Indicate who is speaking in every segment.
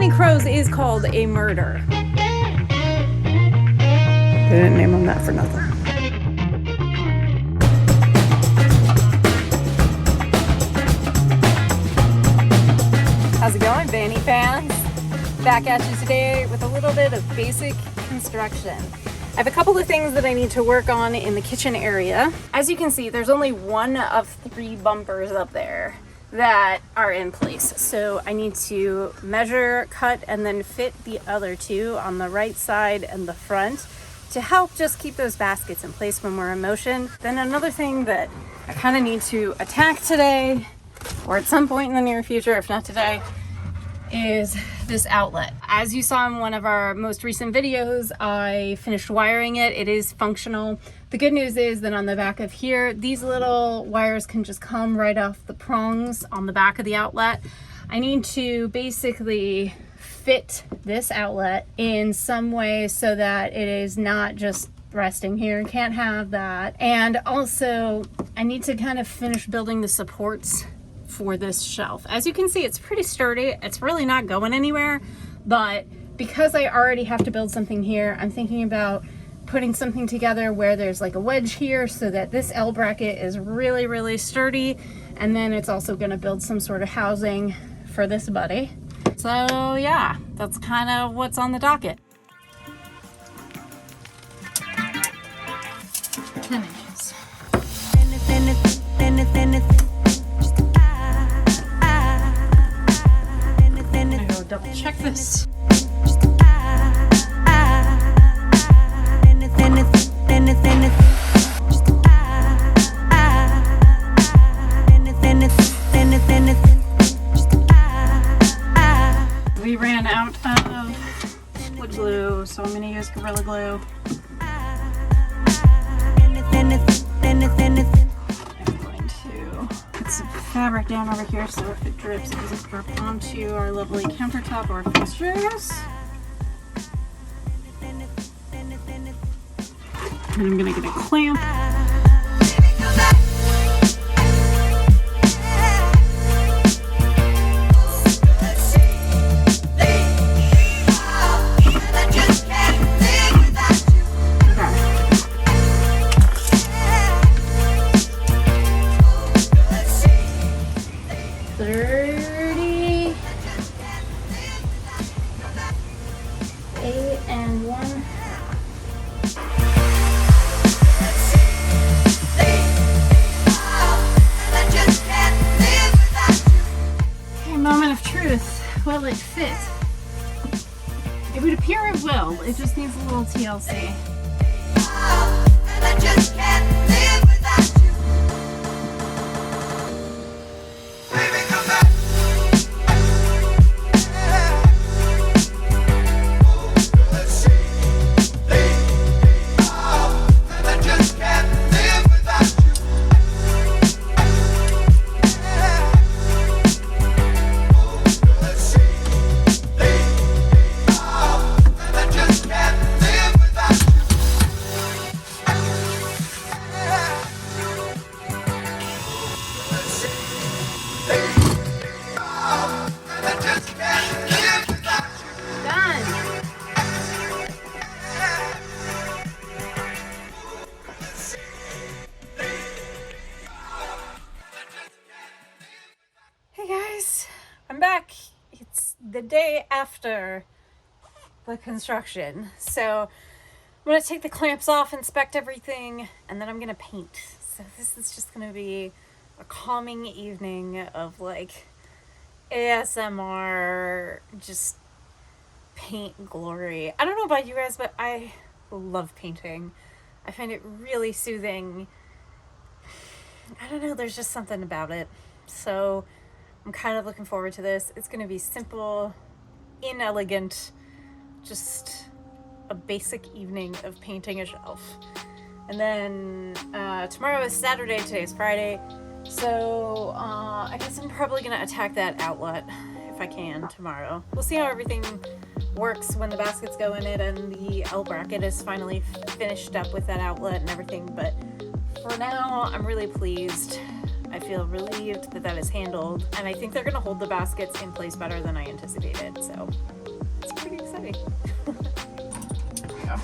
Speaker 1: many crows is called a murder. They didn't name him that for nothing. How's it going, Vanny fans? Back at you today with a little bit of basic construction. I have a couple of things that I need to work on in the kitchen area. As you can see, there's only one of 3 bumpers up there that are in place. So I need to measure, cut, and then fit the other 2 on the right side and the front to help just keep those baskets in place when we're in motion. Then another thing that I kind of need to attack today, or at some point in the near future, if not today, is this outlet. As you saw in one of our most recent videos, I finished wiring it. It is functional. The good news is that on the back of here, these little wires can just come right off the prongs on the back of the outlet. I need to basically fit this outlet in some way so that it is not just resting here. Can't have that. And also I need to kind of finish building the supports for this shelf. As you can see, it's pretty sturdy. It's really not going anywhere, but because I already have to build something here, I'm thinking about putting something together where there's like a wedge here so that this L bracket is really, really sturdy. And then it's also going to build some sort of housing for this buddy. So yeah, that's kind of what's on the docket. 10 inches. I go double check this. We ran out of wood glue, so I'm going to use Gorilla Glue. I'm going to put some fabric down over here so if it drips, it doesn't drip onto our lovely countertop or fixtures. And I'm going to get a clamp. Will it fit? It would appear it will. It just needs a little TLC. I'm back. It's the day after the construction. So I'm going to take the clamps off, inspect everything, and then I'm going to paint. So this is just going to be a calming evening of like ASMR, just paint glory. I don't know about you guys, but I love painting. I find it really soothing. I don't know, there's just something about it. So I'm kind of looking forward to this. It's going to be simple, inelegant, just a basic evening of painting a shelf. And then tomorrow is Saturday, today's Friday. So I guess I'm probably going to attack that outlet if I can tomorrow. We'll see how everything works when the baskets go in it and the L bracket is finally finished up with that outlet and everything. But for now, I'm really pleased. I feel relieved that that is handled, and I think they're gonna hold the baskets in place better than I anticipated, so it's pretty exciting. Yeah,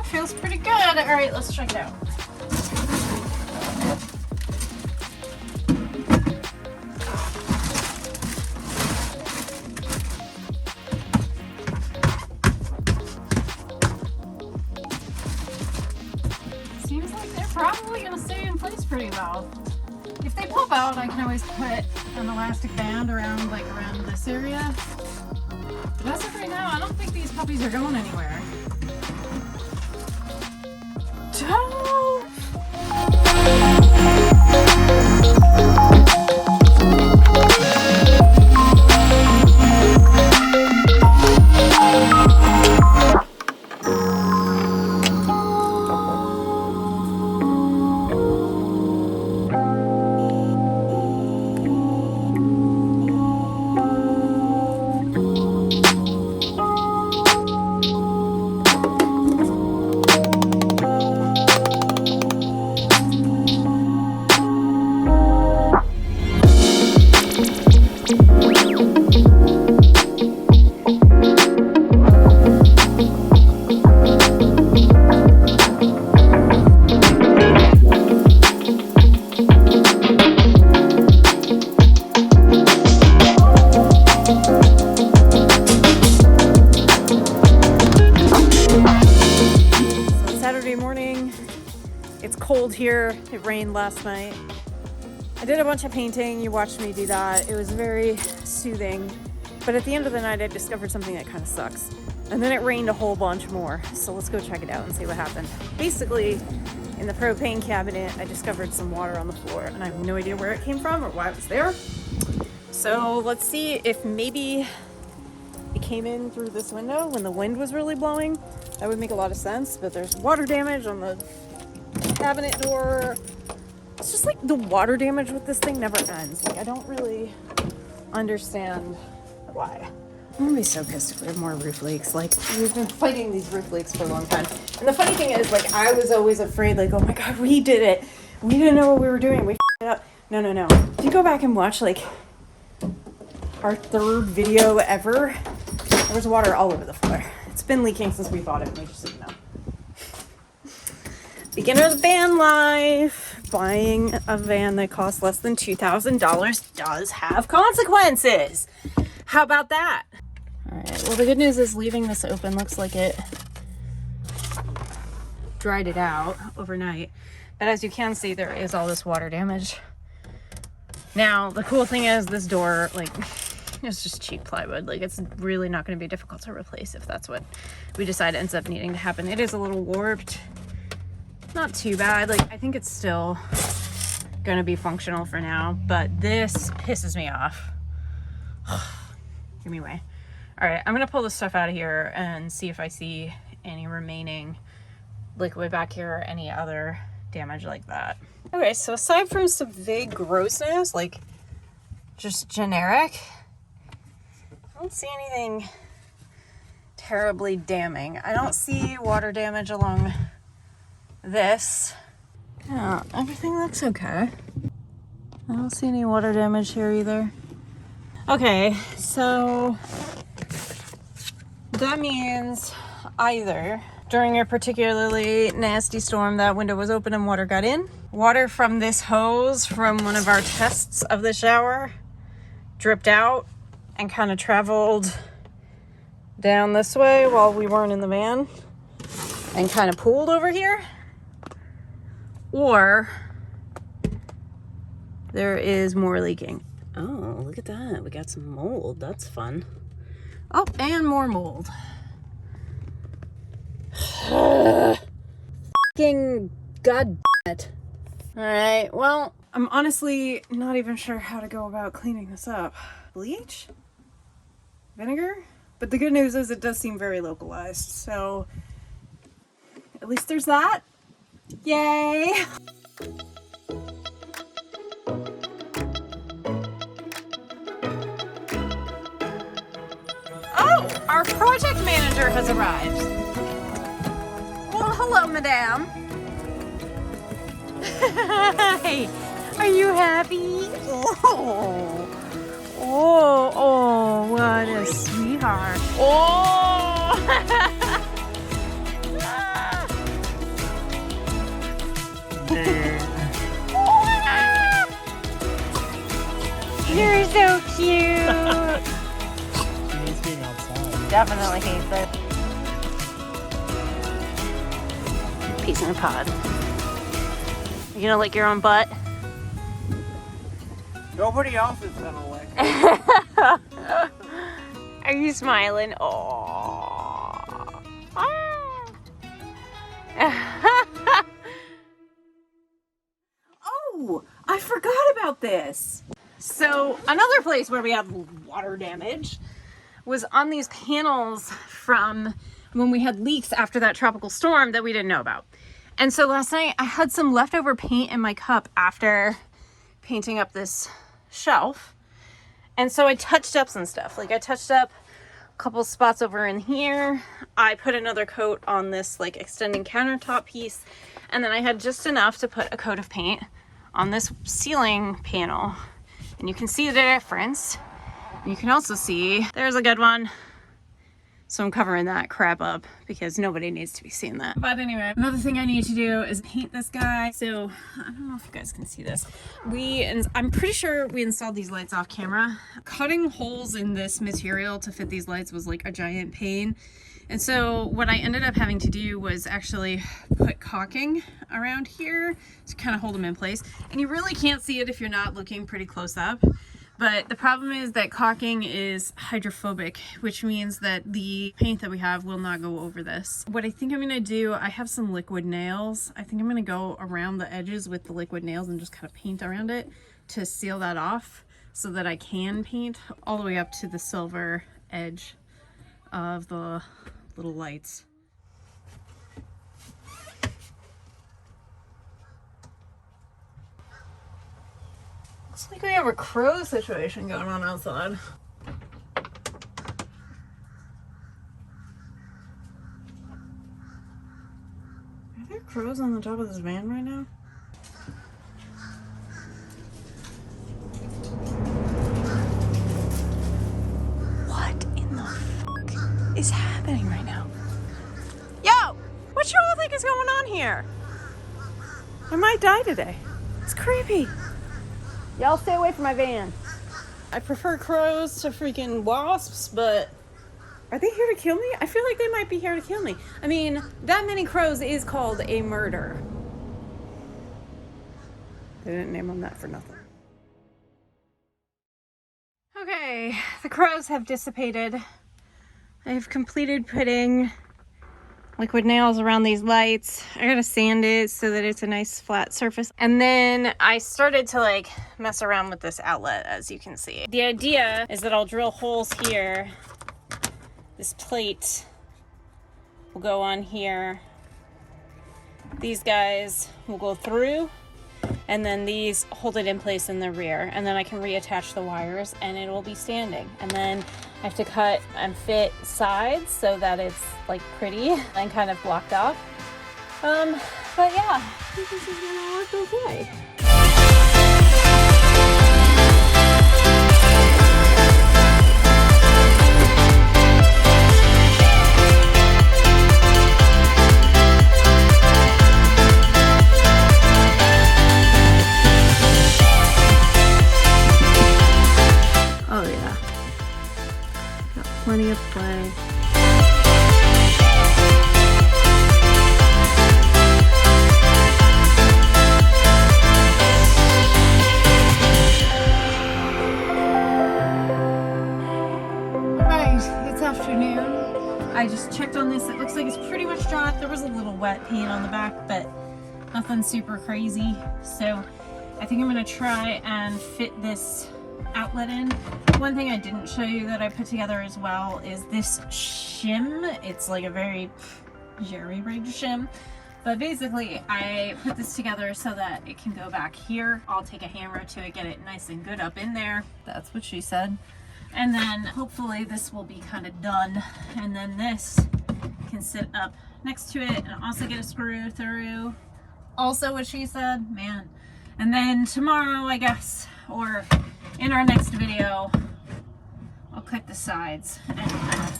Speaker 1: feels pretty good. All right, let's check it out. Seems like they're probably gonna stay in place pretty well. If they pop out, I can always put an elastic band around this area. But as of right now, I don't think these puppies are going anywhere. It's cold here. It rained last night. I did a bunch of painting. You watched me do that. It was very soothing. But at the end of the night, I discovered something that kind of sucks. And then it rained a whole bunch more. So let's go check it out and see what happened. Basically, in the propane cabinet, I discovered some water on the floor, and I have no idea where it came from or why it was there. So let's see if maybe it came in through this window when the wind was really blowing. That would make a lot of sense, but there's water damage on the cabinet door. It's just like the water damage with this thing never ends. Like, I don't really understand why. I'm gonna be so pissed if we have more roof leaks. Like, we've been fighting these roof leaks for a long time. And the funny thing is, like, I was always afraid, like, oh my God, we did it. We didn't know what we were doing. We f***ed it up. No. If you go back and watch, like, our third video ever, there was water all over the floor. It's been leaking since we bought it, and we just didn't know. Beginner's van life. Buying a van that costs less than $2,000 does have consequences. How about that? All right, well, the good news is leaving this open looks like it dried it out overnight. But as you can see, there is all this water damage. Now, the cool thing is this door, like, it's just cheap plywood. Like, it's really not going to be difficult to replace if that's what we decide ends up needing to happen. It is a little warped. Not too bad. Like, I think it's still going to be functional for now, but this pisses me off. Give me away. All right, I'm going to pull this stuff out of here and see if I see any remaining liquid back here or any other damage like that. Okay, so aside from some vague grossness, like just generic, I don't see anything terribly damning. I don't see water damage along this. Yeah, everything looks okay. I don't see any water damage here either. Okay, so that means either during a particularly nasty storm that window was open and water got in. Water from this hose from one of our tests of the shower dripped out and kind of traveled down this way while we weren't in the van and kind of pooled over here. Or there is more leaking. Oh, look at that. We got some mold. That's fun. Oh, and more mold. Fucking god damn it. Alright, well, I'm honestly not even sure how to go about cleaning this up. Bleach? Vinegar? But the good news is it does seem very localized, so at least there's that. Yay! Oh, our project manager has arrived. Well, hello, madame. Hi. Are you happy? Oh. Oh, oh, what a sweetheart. Oh. You're so cute.
Speaker 2: She hates being outside.
Speaker 1: Definitely hates it. Peace in a pod. You gonna lick your own butt?
Speaker 2: Nobody else is gonna lick it.
Speaker 1: Are you smiling? Oh. Oh, I forgot about this. So another place where we had water damage was on these panels from when we had leaks after that tropical storm that we didn't know about. And so last night I had some leftover paint in my cup after painting up this shelf. And so I touched up some stuff. Like I touched up a couple spots over in here. I put another coat on this like extending countertop piece. And then I had just enough to put a coat of paint on this ceiling panel. And you can see the difference. And you can also see, there's a good one. So I'm covering that crap up because nobody needs to be seeing that. But anyway, another thing I need to do is paint this guy. So I don't know if you guys can see this. I'm pretty sure we installed these lights off camera. Cutting holes in this material to fit these lights was like a giant pain. And so what I ended up having to do was actually put caulking around here to kind of hold them in place. And you really can't see it if you're not looking pretty close up. But the problem is that caulking is hydrophobic, which means that the paint that we have will not go over this. What I think I'm gonna do, I have some liquid nails. I think I'm gonna go around the edges with the liquid nails and just kind of paint around it to seal that off so that I can paint all the way up to the silver edge of the little lights. Looks like we have a crow situation going on outside. Are there crows on the top of this van right now? What in the fuck is happening right now? Yo! What y'all think is going on here? I might die today. It's creepy. Y'all stay away from my van. I prefer crows to freaking wasps, but are they here to kill me? I feel like they might be here to kill me. I mean, that many crows is called a murder. They didn't name them that for nothing. Okay, the crows have dissipated. I've completed putting liquid nails around these lights. I gotta sand it so that it's a nice flat surface. And then I started to like mess around with this outlet, as you can see. The idea is that I'll drill holes here. This plate will go on here. These guys will go through, and then these hold it in place in the rear. And then I can reattach the wires and it will be standing. And then I have to cut and fit sides so that it's like pretty and kind of blocked off. But yeah, I think this is gonna work okay. Oh yeah. Got plenty of play. Alright, it's afternoon. I just checked on this. It looks like it's pretty much dry. There was a little wet paint on the back, but nothing super crazy. So I think I'm gonna try and fit this outlet in. One thing I didn't show you that I put together as well is this shim. It's like a very jerry-rigged shim, but basically I put this together so that it can go back here. I'll take a hammer to it, get it nice and good up in there. That's what she said. And then hopefully this will be kind of done, and then this can sit up next to it and also get a screw through Also what she said, man. And then tomorrow, I guess, or in our next video, I'll cut the sides and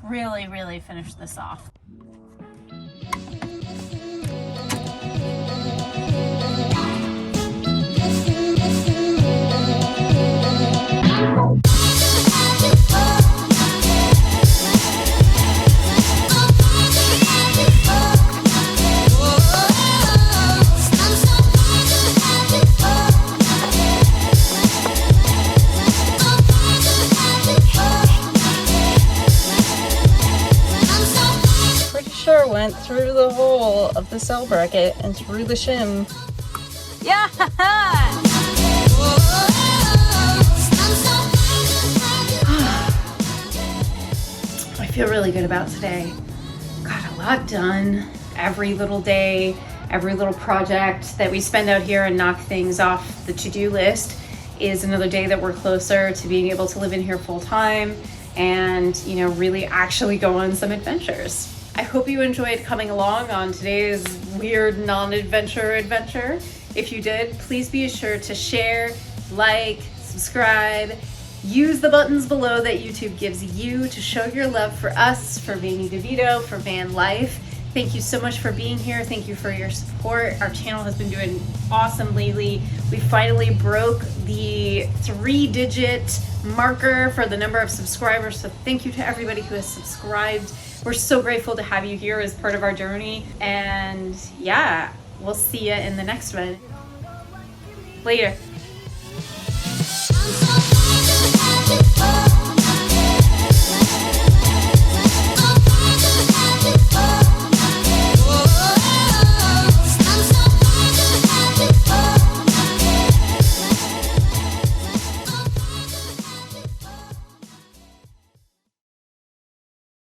Speaker 1: really finish this off. Went through the hole of the cell bracket and through the shim. Yeah! I feel really good about today. Got a lot done. Every little day, every little project that we spend out here and knock things off the to-do list is another day that we're closer to being able to live in here full time and, you know, really actually go on some adventures. I hope you enjoyed coming along on today's weird non-adventure adventure. If you did, please be sure to share, like, subscribe, use the buttons below that YouTube gives you to show your love for us, for Vanny DeVito, for van life. Thank you so much for being here. Thank you for your support. Our channel has been doing awesome lately. We finally broke the 3-digit marker for the number of subscribers, so thank you to everybody who has subscribed. We're so grateful to have you here as part of our journey, and yeah, we'll see you in the next one. Later.